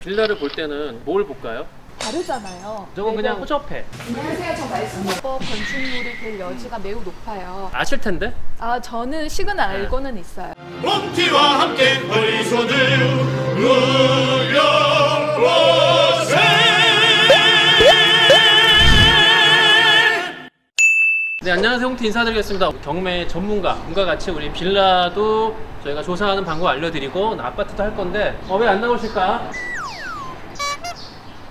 빌라를 볼 때는 뭘 볼까요? 다르잖아요. 저건 그냥 허접해. 안녕하세요. 저 말씀법 건축물이 될 여지가 매우 높아요. 아실 텐데? 아, 저는 식은 알고는 있어요. 몸티와 함께 우리 손을 울려보세. 네, 안녕하세요. 홍티 인사드리겠습니다. 경매 전문가, 분과 같이 우리 빌라도 저희가 조사하는 방법 알려드리고 아파트도 할 건데 왜 안 나오실까?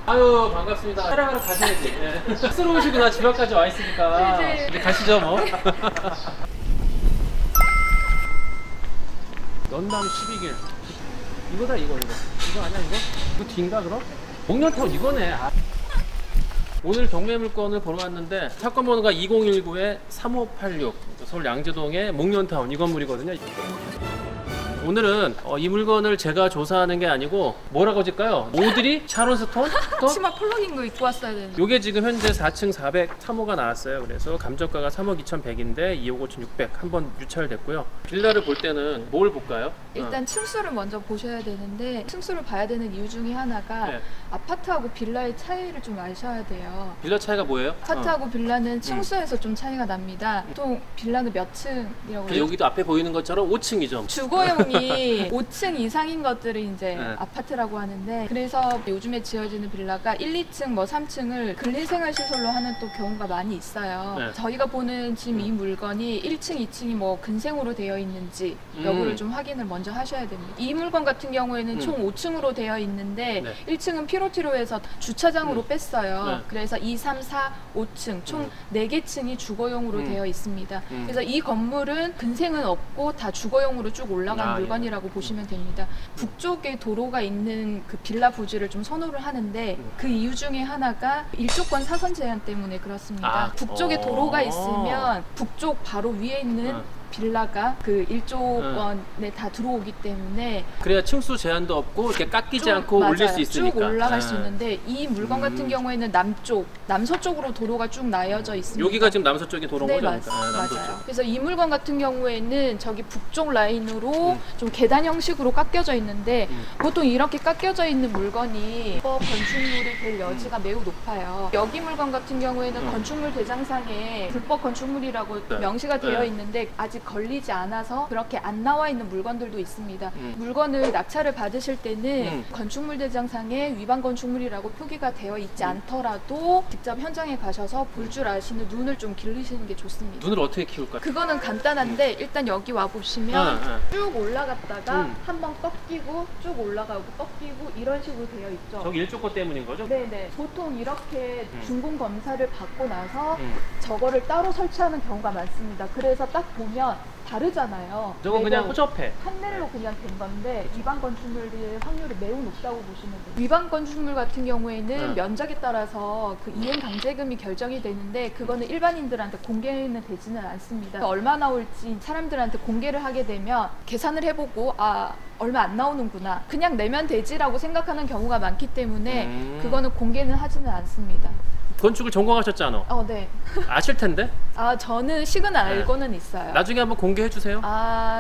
아유, 반갑습니다. 촬영하러 가셔야지. 네. 스스러우시구나. 집 앞까지 와 있으니까. 네. 이제 가시죠 뭐. 연남 12길. 이거다 이거. 이거 아니야 이거? 이거 뒤인가 그럼? 목련타운 이거네. 오늘 경매 물건을 보러 왔는데 사건 번호가 2019-3586 서울 양재동의 목련타운 이 건물이거든요. 오늘은 이 물건을 제가 조사하는 게 아니고 뭐라고 질까요? 오드리? 샤론 스톤? 또? 치마 폴로긴 거 입고 왔어야 되는데. 요게 지금 현재 4층 403호가 나왔어요. 그래서 감정가가 3억 2,100인데 2억 5,600 한번 유찰됐고요. 빌라를 볼 때는 뭘 볼까요? 일단 층수를 먼저 보셔야 되는데 층수를 봐야 되는 이유 중에 하나가 네. 아파트하고 빌라의 차이를 좀 아셔야 돼요. 빌라 차이가 뭐예요? 아파트하고 빌라는 층수에서 좀 차이가 납니다. 보통 빌라는 몇 층이라고 해요? 여기도 앞에 보이는 것처럼 5층이죠. 주거용이 5층 이상인 것들을 이제 네. 아파트라고 하는데, 그래서 요즘에 지어지는 빌라가 1, 2층, 뭐 3층을 근린생활시설로 하는 또 경우가 많이 있어요. 네. 저희가 보는 지금 이 물건이 1층, 2층이 뭐 근생으로 되어 있는지 여부를 좀 확인을 먼저 하셔야 됩니다. 이 물건 같은 경우에는 총 5층으로 되어 있는데 네. 1층은 피로티로 해서 주차장으로 뺐어요. 네. 그래서 2, 3, 4, 5층 총 4개 층이 주거용으로 되어 있습니다. 그래서 이 건물은 근생은 없고 다 주거용으로 쭉 올라간 물건이라고 보시면 됩니다. 북쪽에 도로가 있는 그 빌라 부지를 좀 선호를 하는데 그 이유 중에 하나가 일조권 사선 제한 때문에 그렇습니다. 북쪽에 도로가 있으면 북쪽 바로 위에 있는 빌라가 그 일조권에 다 들어오기 때문에 그래야 층수 제한도 없고 이렇게 깎이지 쭉, 않고 맞아요. 올릴 수 있으니까. 쭉 올라갈 수 있는데 이 물건 같은 경우에는 남쪽, 남서쪽으로 도로가 쭉 나열져 있습니다. 여기가 지금 남서쪽에 도로인 네, 거죠? 맞아요. 남서쪽. 그래서 이 물건 같은 경우에는 저기 북쪽 라인으로 좀 계단 형식으로 깎여져 있는데 보통 이렇게 깎여져 있는 물건이 건축물이 될 여지가 매우 높아요. 여기 물건 같은 경우에는 건축물 대장상에 불법 건축물이라고 네. 명시가 되어 네. 있는데 아직 걸리지 않아서 그렇게 안 나와 있는 물건들도 있습니다. 물건을 낙찰을 받으실 때는 건축물 대장상에 위반 건축물이라고 표기가 되어 있지 않더라도 직접 현장에 가셔서 볼 줄 아시는 눈을 좀 기르시는 게 좋습니다. 눈을 어떻게 키울까요? 그거는 간단한데 일단 여기 와 보시면 쭉 올라갔다가 한번 꺾이고 쭉 올라가고 꺾이고 이런 식으로 되어 있죠. 저기 일조권 때문인 거죠? 네네. 보통 이렇게 준공 검사를 받고 나서 저거를 따로 설치하는 경우가 많습니다. 그래서 딱 보면 다르잖아요. 저건 그냥 허접해. 판넬로 그냥 된 건데 위반 건축물의 확률이 매우 높다고 보시면 돼요. 위반 건축물 같은 경우에는 면적에 따라서 그 이행 강제금이 결정이 되는데 그거는 일반인들한테 공개는 되지는 않습니다. 얼마 나올지 사람들한테 공개를 하게 되면 계산을 해보고 얼마 안 나오는구나, 그냥 내면 되지라고 생각하는 경우가 많기 때문에 그거는 공개는 하지는 않습니다. 건축을 전공하셨잖아. 네. 아실 텐데? 저는 식은 알고는 있어요. 나중에 한번 공개해 주세요.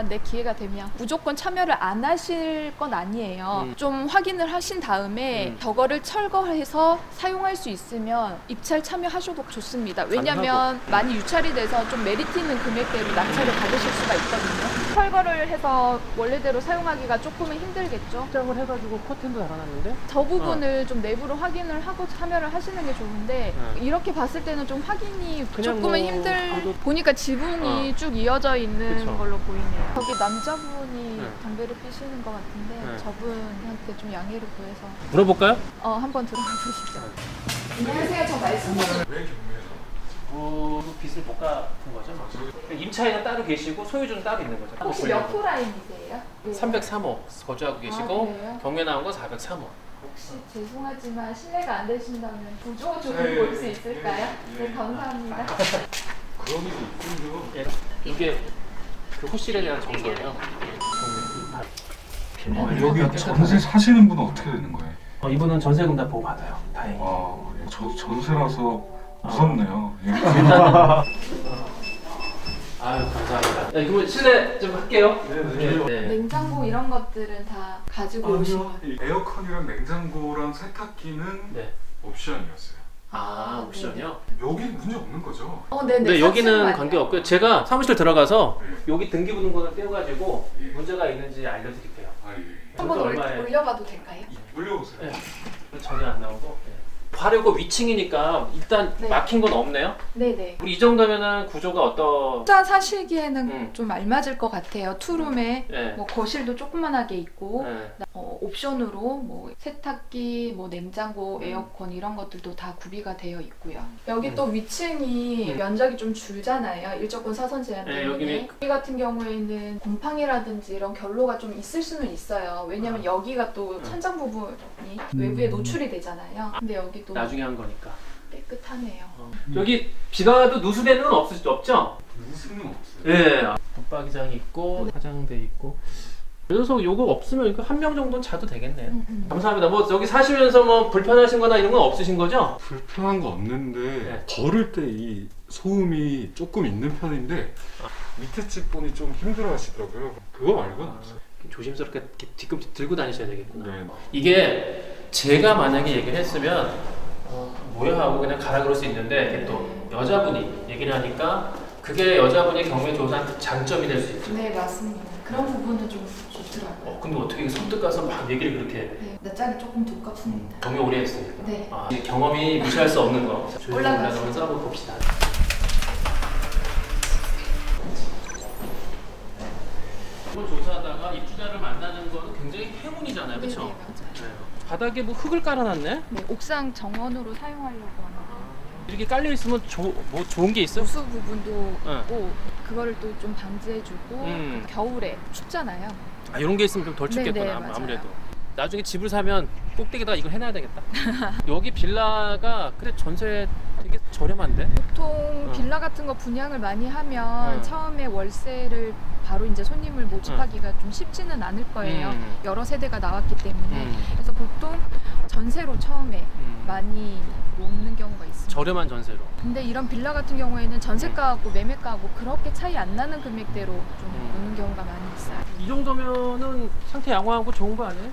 네, 기회가 되면. 무조건 참여를 안 하실 건 아니에요. 좀 확인을 하신 다음에 저거를 철거해서 사용할 수 있으면 입찰 참여하셔도 좋습니다. 왜냐면 많이 유찰이 돼서 좀 메리트 있는 금액대로 낙찰을 받으실 수가 있거든요. 철거를 해서 원래대로 사용하기가 조금은 힘들겠죠. 확장을 해가지고 커튼도 달아놨는데? 저 부분을 좀 내부로 확인을 하고 참여를 하시는 게 좋은데 이렇게 봤을 때는 좀 확인이 조금은 힘들. 보니까 지붕이 쭉 이어져 있는 걸로 보이네요. 저기 남자분이 담배를 피시는 것 같은데 저분한테 좀 양해를 구해서 물어볼까요? 한번 들어가 보시죠. 안녕하세요. 저 말씀드린 빚을 못 갚은 거죠? 임차인은 따로 계시고 소유주는 따로 있는 거죠? 혹시 몇 호 라인이세요? 303호 거주하고 계시고 그래요? 경매 나온 건 403호. 혹시 죄송하지만 실례가 안 되신다면 구조 좀 볼 수 있을까요? 네, 감사합니다. 그런 게 있군요. 이게 그 호실에 대한 정보예요. 여기 전세 사시는 분은 어떻게 되는 거예요? 이분은 전세금 다 보고 받아요. 다행히. 저도 전세라서 무섭네요. 아유 감사합니다. 네, 그러면 실내 좀 할게요. 네. 냉장고 이런 것들은 다 가지고 오시면. 아니요. 에어컨이랑 냉장고랑 세탁기는 네. 옵션이었어요. 아 옵션이요? 여기 문제 없는 거죠? 네네. 근데 여기는 관계 없고요. 제가 사무실 들어가서 네. 여기 등기부등본을 떼어가지고 예. 문제가 있는지 알려드릴게요. 아 예. 한번 얼마에? 올려봐도 될까요? 올려보세요. 네. 전혀 안 나오고. 네. 바르고 위층이니까 일단 네. 막힌 건 없네요. 네네. 우리 이 정도면은 구조가 어떤? 혼자 사시기에는 좀 알맞을 것 같아요. 투룸에 네. 뭐 거실도 조그만하게 있고 네. 옵션으로 뭐 세탁기, 뭐 냉장고, 에어컨 이런 것들도 다 구비가 되어 있고요. 여기 또 위층이 면적이 좀 줄잖아요. 일조권 사선 제한 네, 때문에. 여기 같은 경우에는 곰팡이라든지 이런 결로가 좀 있을 수는 있어요. 왜냐면 여기가 또 천장 부분이 외부에 노출이 되잖아요. 근데 여기도 나중에 한 거니까. 깨끗하네요. 여기 비가 와도 누수되는 건 없죠? 무슨은 없어요. 네. 붙박이장이 있고 화장대 있고. 그래서 요거 없으면 한 명 정도는 자도 되겠네요. 감사합니다. 뭐 여기 사시면서 뭐 불편하신거나 이런 건 없으신 거죠? 불편한 거 없는데 네. 걸을 때 이 소음이 조금 있는 편인데 밑에 집 분이 좀 힘들어하시더라고요. 그거 말고는 없어요. 조심스럽게 이렇게 뒤꿈치 들고 다니셔야 되겠구나. 네. 이게 제가 만약에 얘기를 했으면 뭐야 하고 그냥 가라 그럴 수 있는데 이게 또 여자분이 얘기를 하니까 그게 여자분의 경매 조사한 장점이 될 수 있죠. 네, 맞습니다. 그런 부분은 좀 좋더라고요. 근데 어떻게 선뜻 가서 막 얘기를 그렇게 네, 낯짝이 조금 두껍습니다. 경매 오래 했으니까. 네. 이 경험이 무시할 수 없는 거. 올라가서. 한번 써보 봅시다. 이번 조사하다가 입주자를 만나는 거는 굉장히 행운이잖아요, 그렇죠? 네, 맞아요. 바닥에 뭐 흙을 깔아놨네? 네, 옥상 정원으로 사용하려고 합니다. 이렇게 깔려 있으면 뭐 좋은 게 있어? 우수 부분도 응. 있고 그거를 또 좀 방지해주고 음. 겨울에 춥잖아요. 아 이런 게 있으면 좀 덜 춥겠구나. 네, 네, 맞아요. 아무래도. 나중에 집을 사면 꼭대기다가 이걸 해놔야 되겠다. 여기 빌라가 근데 전세 되게 저렴한데? 보통 빌라 같은 거 분양을 많이 하면 응. 처음에 월세를 바로 이제 손님을 모집하기가 좀 쉽지는 않을 거예요. 여러 세대가 나왔기 때문에. 그래서 보통 전세로 처음에 많이 놓는 경우가 있습니다. 저렴한 전세로. 근데 이런 빌라 같은 경우에는 전세가하고 매매가하고 그렇게 차이 안 나는 금액대로 좀 놓는 경우가 많이 있어요. 이 정도면은 상태 양호하고 좋은 거 아니에요?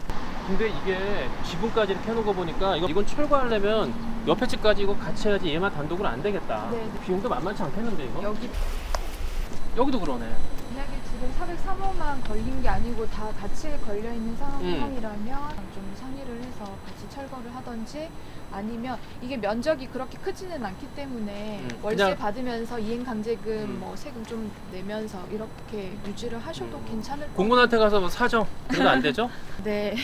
근데 이게 지붕까지 이렇게 해놓은 거 보니까 이건 철거하려면 옆에 집까지 이거 같이 해야지 얘만 단독으로 안 되겠다. 네. 비용도 만만치 않겠는데 이거? 여기도 그러네. 만약에 지금 403호만 걸린 게 아니고 다 같이 걸려 있는 상황이라면 좀 상의를 해서 같이 철거를 하던지 아니면 이게 면적이 그렇게 크지는 않기 때문에 월세 그냥- 받으면서 이행강제금 뭐 세금 좀 내면서 이렇게 유지를 하셔도 괜찮을 것 같아요. 공무원한테 가서 뭐 사정 그런 거 안 되죠? 네.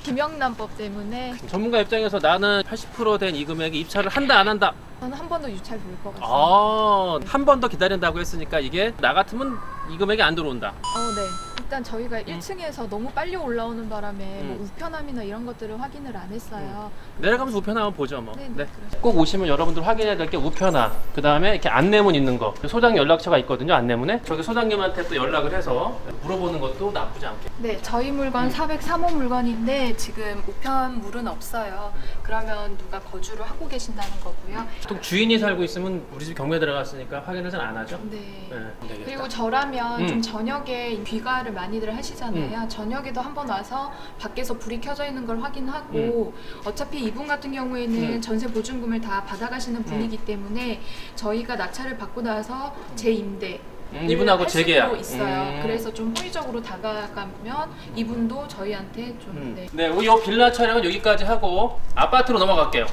김영란법 때문에 전문가 입장에서 나는 80% 된 이 금액에 입찰을 한다 안 한다. 저는 한 번 더 유찰 볼 것 같습니다. 한 번 더 기다린다고 했으니까 이게 나 같으면 이 금액이 안 들어온다. 네. 일단 저희가 1층에서 너무 빨리 올라오는 바람에 뭐 우편함이나 이런 것들을 확인을 안 했어요. 내려가면서 우편함 한번 보죠 뭐. 네, 네. 그렇죠. 꼭 오시면 여러분들 확인해야 될 게 우편함, 그 다음에 이렇게 안내문 있는 거, 소장 연락처가 있거든요. 안내문에 저기 소장님한테 또 연락을 해서 물어보는 것도 나쁘지 않게. 네, 저희 물건 403호 물건인데 지금 우편물은 없어요. 그러면 누가 거주를 하고 계신다는 거고요. 보통 주인이 살고 있으면 우리 집 경매 들어갔으니까 확인을 잘 안 하죠. 네. 안 되겠다. 그리고 저라면 음. 좀 저녁에 귀가를 많이들 하시잖아요. 저녁에도 한번 와서 밖에서 불이 켜져 있는 걸 확인하고 어차피 이분 같은 경우에는 전세 보증금을 다 받아가시는 분이기 때문에 저희가 낙찰을 받고 나서 재임대 이분하고 할 재계약. 수도 있어요. 그래서 좀 호의적으로 다가가면 이분도 저희한테 좀 네, 우리 이 빌라 촬영은 여기까지 하고 아파트로 넘어갈게요.